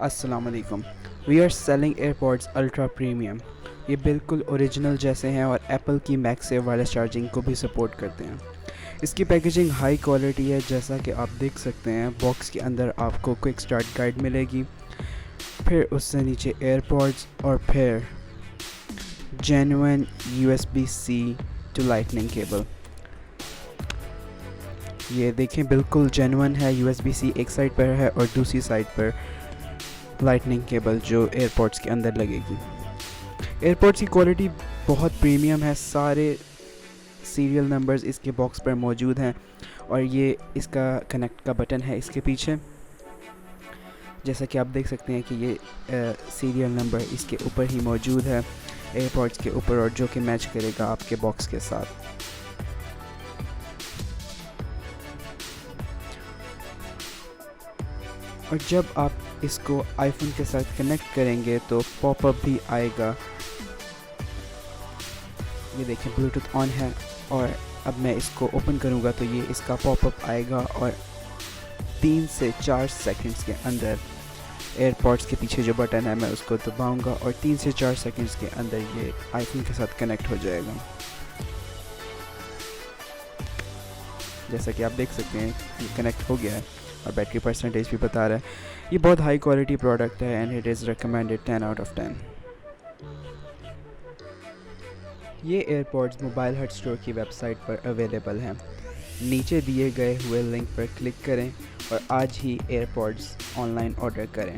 अस्सलाम वालेकुम। We are selling AirPods ultra premium. ये बिल्कुल ओरिजिनल जैसे हैं और एप्पल की मैगसेफ वायरलेस चार्जिंग को भी सपोर्ट करते हैं। इसकी पैकेजिंग हाई क्वालिटी है, जैसा कि आप देख सकते हैं। बॉक्स के अंदर आपको क्विक स्टार्ट गाइड मिलेगी, फिर उससे नीचे एयरपॉड्स और फिर genuine USB-C to lightning cable. ये देखें, बिल्कुल जेन्युइन है। USB-C एक साइड पर है और दूसरी साइड पर लाइटनिंग केबल जो एयरपॉड्स के अंदर लगेगी। एयरपॉड्स की क्वालिटी बहुत प्रीमियम है। सारे सीरियल नंबर्स इसके बॉक्स पर मौजूद हैं और ये इसका कनेक्ट का बटन है इसके पीछे। जैसा कि आप देख सकते हैं कि ये सीरियल नंबर इसके ऊपर ही मौजूद है, एयरपॉड्स के ऊपर, और जो कि मैच करेगा आपके बॉक्स के साथ। और जब आप इसको आईफोन के साथ कनेक्ट करेंगे तो पॉपअप भी आएगा। ये देखें, ब्लूटूथ ऑन है और अब मैं इसको ओपन करूँगा तो ये इसका पॉपअप आएगा और 3 से 4 सेकंड्स के अंदर एयरपॉड्स के पीछे जो बटन है मैं उसको दबाऊँगा और 3 से 4 सेकंड्स के अंदर ये आईफोन के साथ कनेक्ट हो जाएगा। जैसा कि आप देख सकते हैं ये कनेक्ट हो गया है और बैटरी परसेंटेज भी बता रहा है। ये बहुत हाई क्वालिटी प्रोडक्ट है and it is recommended 10 out of 10। ये एयरपॉड्स मोबाइल हट स्टोर की वेबसाइट पर अवेलेबल हैं। नीचे दिए गए हुए लिंक पर क्लिक करें और आज ही एयरपॉड्स ऑनलाइन ऑर्डर करें।